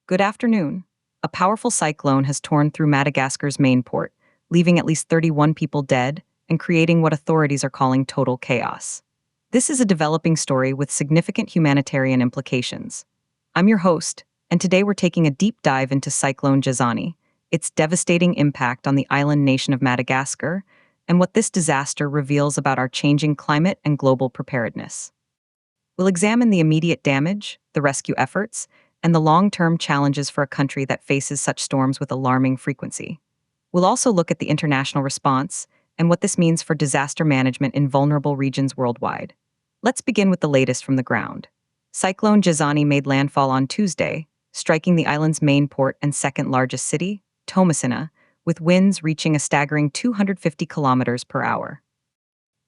Good afternoon. A powerful cyclone has torn through Madagascar's main port, leaving at least 31 people dead and creating what authorities are calling total chaos. This is a developing story with significant humanitarian implications. I'm your host, and today we're taking a deep dive into Cyclone Jazani, its devastating impact on the island nation of Madagascar, and what this disaster reveals about our changing climate and global preparedness. We'll examine the immediate damage, the rescue efforts, and the long-term challenges for a country that faces such storms with alarming frequency. We'll also look at the international response and what this means for disaster management in vulnerable regions worldwide. Let's begin with the latest from the ground. Cyclone Jazani made landfall on Tuesday, striking the island's main port and second-largest city, Tomasina, with winds reaching a staggering 250 kilometers per hour.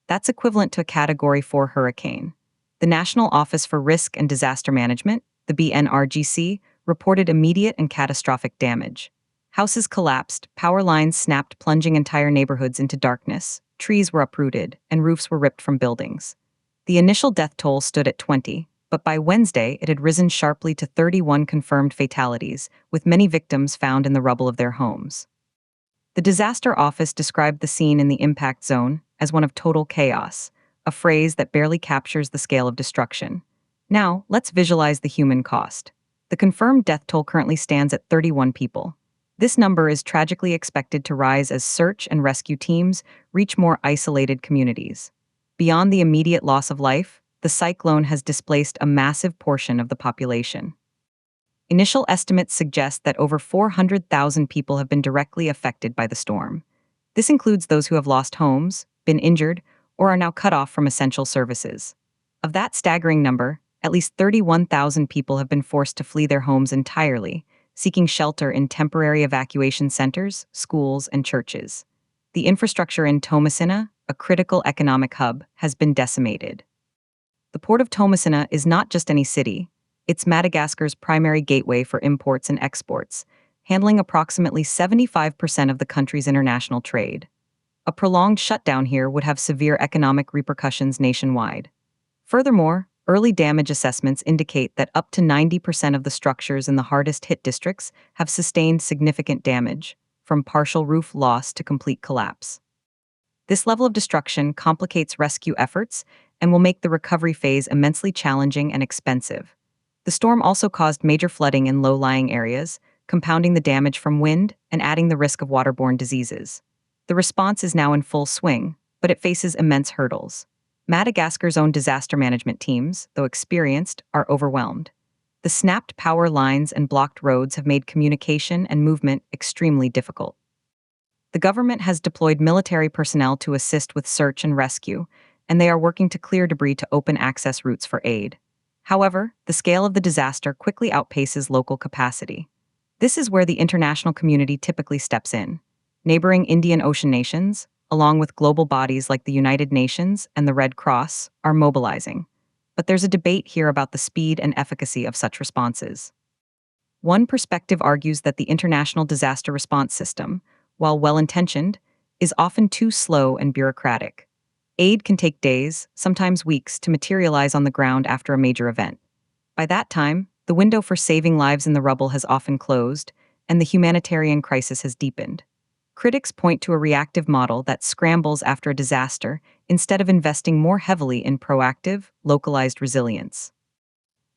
That's equivalent to a Category 4 hurricane. The National Office for Risk and Disaster Management, the BNRGC, reported immediate and catastrophic damage. Houses collapsed, power lines snapped, plunging entire neighborhoods into darkness, trees were uprooted, and roofs were ripped from buildings. The initial death toll stood at 20, but by Wednesday it had risen sharply to 31 confirmed fatalities, with many victims found in the rubble of their homes. The disaster office described the scene in the impact zone as one of total chaos, a phrase that barely captures the scale of destruction. Now, let's visualize the human cost. The confirmed death toll currently stands at 31 people. This number is tragically expected to rise as search and rescue teams reach more isolated communities. Beyond the immediate loss of life, the cyclone has displaced a massive portion of the population. Initial estimates suggest that over 400,000 people have been directly affected by the storm. This includes those who have lost homes, been injured, or are now cut off from essential services. Of that staggering number, at least 31,000 people have been forced to flee their homes entirely, seeking shelter in temporary evacuation centers, schools, and churches. The infrastructure in Tomasina, a critical economic hub, has been decimated. The port of Tomasina is not just any city. It's Madagascar's primary gateway for imports and exports, handling approximately 75% of the country's international trade. A prolonged shutdown here would have severe economic repercussions nationwide. Furthermore, early damage assessments indicate that up to 90% of the structures in the hardest-hit districts have sustained significant damage, from partial roof loss to complete collapse. This level of destruction complicates rescue efforts and will make the recovery phase immensely challenging and expensive. The storm also caused major flooding in low-lying areas, compounding the damage from wind and adding the risk of waterborne diseases. The response is now in full swing, but it faces immense hurdles. Madagascar's own disaster management teams, though experienced, are overwhelmed. The snapped power lines and blocked roads have made communication and movement extremely difficult. The government has deployed military personnel to assist with search and rescue, and they are working to clear debris to open access routes for aid. However, the scale of the disaster quickly outpaces local capacity. This is where the international community typically steps in. Neighboring Indian Ocean nations, along with global bodies like the United Nations and the Red Cross, are mobilizing. But there's a debate here about the speed and efficacy of such responses. One perspective argues that the international disaster response system, while well-intentioned, is often too slow and bureaucratic. Aid can take days, sometimes weeks, to materialize on the ground after a major event. By that time, the window for saving lives in the rubble has often closed, and the humanitarian crisis has deepened. Critics point to a reactive model that scrambles after a disaster instead of investing more heavily in proactive, localized resilience.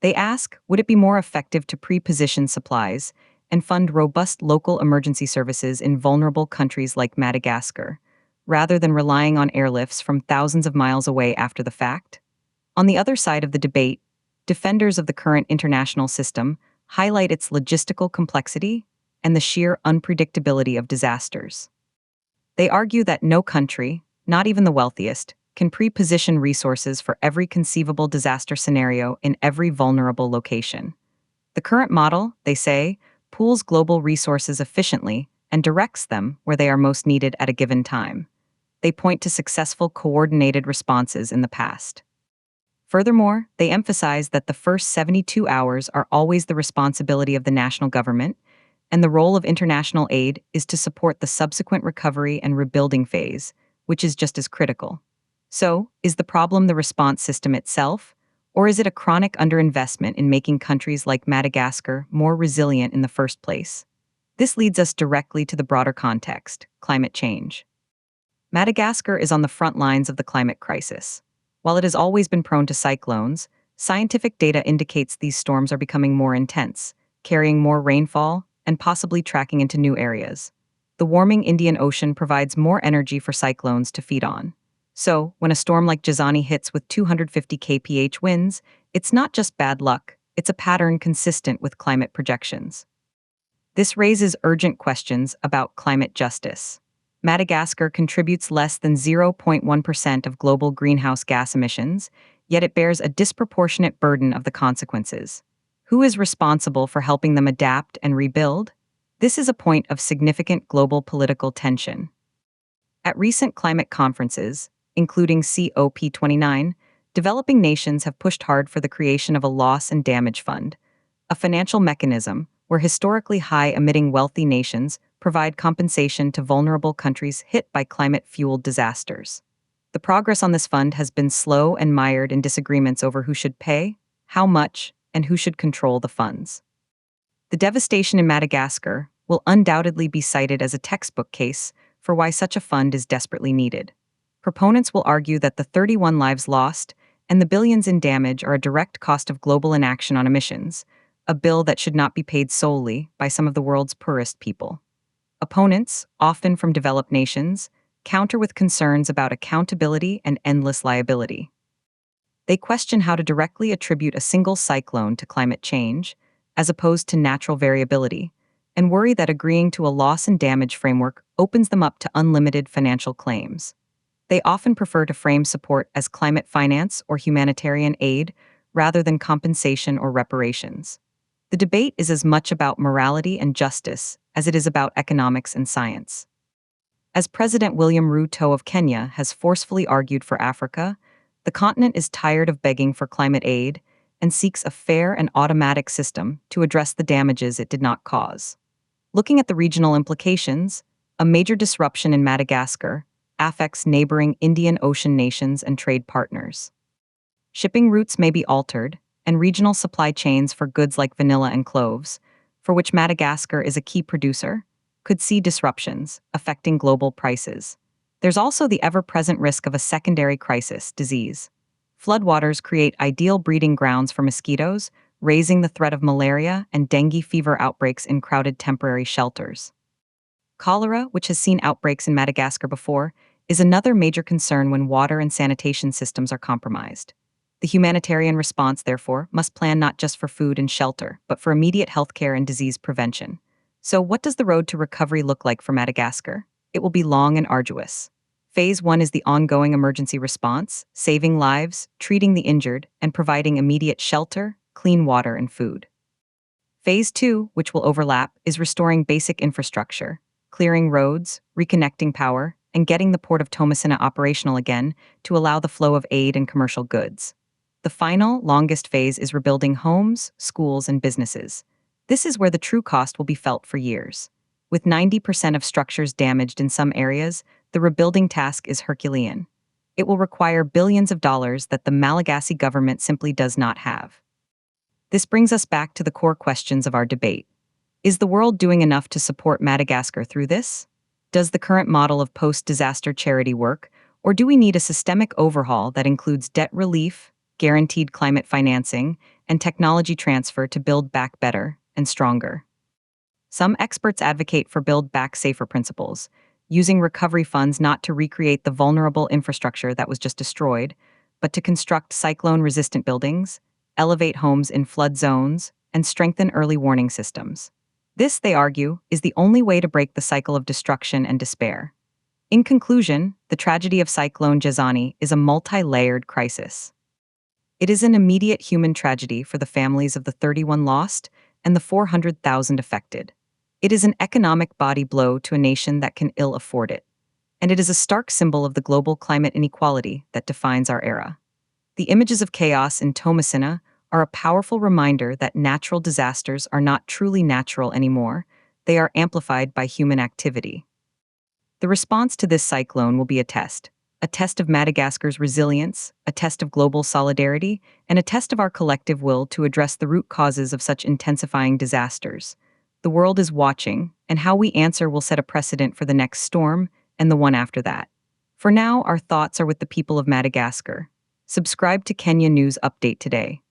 They ask, would it be more effective to pre-position supplies and fund robust local emergency services in vulnerable countries like Madagascar, rather than relying on airlifts from thousands of miles away after the fact? On the other side of the debate, defenders of the current international system highlight its logistical complexity and the sheer unpredictability of disasters. They argue that no country, not even the wealthiest, can pre-position resources for every conceivable disaster scenario in every vulnerable location. The current model, they say, pools global resources efficiently and directs them where they are most needed at a given time. They point to successful coordinated responses in the past. Furthermore, they emphasize that the first 72 hours are always the responsibility of the national government, and the role of international aid is to support the subsequent recovery and rebuilding phase, which is just as critical. So, is the problem the response system itself, Or is it a chronic underinvestment in making countries like Madagascar more resilient in the first place? This leads us directly to the broader context: climate change. Madagascar is on the front lines of the climate crisis. While it has always been prone to cyclones, scientific data indicates these storms are becoming more intense, carrying more rainfall, and possibly tracking into new areas. The warming Indian Ocean provides more energy for cyclones to feed on. So, when a storm like Jazani hits with 250 kph winds, it's not just bad luck, it's a pattern consistent with climate projections. This raises urgent questions about climate justice. Madagascar contributes less than 0.1% of global greenhouse gas emissions, yet it bears a disproportionate burden of the consequences. Who is responsible for helping them adapt and rebuild? This is a point of significant global political tension. At recent climate conferences, including COP29, developing nations have pushed hard for the creation of a loss and damage fund, a financial mechanism where historically high-emitting wealthy nations provide compensation to vulnerable countries hit by climate-fueled disasters. The progress on this fund has been slow and mired in disagreements over who should pay, how much, and who should control the funds. The devastation in Madagascar will undoubtedly be cited as a textbook case for why such a fund is desperately needed. Proponents will argue that the 31 lives lost and the billions in damage are a direct cost of global inaction on emissions, a bill that should not be paid solely by some of the world's poorest people. Opponents, often from developed nations, counter with concerns about accountability and endless liability. They question how to directly attribute a single cyclone to climate change, as opposed to natural variability, and worry that agreeing to a loss and damage framework opens them up to unlimited financial claims. They often prefer to frame support as climate finance or humanitarian aid rather than compensation or reparations. The debate is as much about morality and justice as it is about economics and science. As President William Ruto of Kenya has forcefully argued for Africa, the continent is tired of begging for climate aid and seeks a fair and automatic system to address the damages it did not cause. Looking at the regional implications, a major disruption in Madagascar affects neighboring Indian Ocean nations and trade partners. Shipping routes may be altered, and regional supply chains for goods like vanilla and cloves, for which Madagascar is a key producer, could see disruptions, affecting global prices. There's also the ever-present risk of a secondary crisis, disease. Floodwaters create ideal breeding grounds for mosquitoes, raising the threat of malaria and dengue fever outbreaks in crowded temporary shelters. Cholera, which has seen outbreaks in Madagascar before, is another major concern when water and sanitation systems are compromised. The humanitarian response, therefore, must plan not just for food and shelter, but for immediate healthcare and disease prevention. So, what does the road to recovery look like for Madagascar? It will be long and arduous. Phase 1 is the ongoing emergency response, saving lives, treating the injured, and providing immediate shelter, clean water, and food. Phase 2, which will overlap, is restoring basic infrastructure, clearing roads, reconnecting power, and getting the port of Tomasina operational again to allow the flow of aid and commercial goods. The final, longest phase is rebuilding homes, schools, and businesses. This is where the true cost will be felt for years. With 90% of structures damaged in some areas, the rebuilding task is Herculean. It will require billions of dollars that the Malagasy government simply does not have. This brings us back to the core questions of our debate. Is the world doing enough to support Madagascar through this? Does the current model of post-disaster charity work, or do we need a systemic overhaul that includes debt relief, guaranteed climate financing, and technology transfer to build back better and stronger? Some experts advocate for build back safer principles, using recovery funds not to recreate the vulnerable infrastructure that was just destroyed, but to construct cyclone-resistant buildings, elevate homes in flood zones, and strengthen early warning systems. This, they argue, is the only way to break the cycle of destruction and despair. In conclusion, the tragedy of Cyclone Jazani is a multi-layered crisis. It is an immediate human tragedy for the families of the 31 lost and the 400,000 affected. It is an economic body blow to a nation that can ill afford it. And it is a stark symbol of the global climate inequality that defines our era. The images of chaos in Tomasina are a powerful reminder that natural disasters are not truly natural anymore, they are amplified by human activity. The response to this cyclone will be a a test of Madagascar's resilience, a test of global solidarity, and a test of our collective will to address the root causes of such intensifying disasters. The world is watching, and how we answer will set a precedent for the next storm and the one after that. For now, our thoughts are with the people of Madagascar. Subscribe to Kenya News Update today.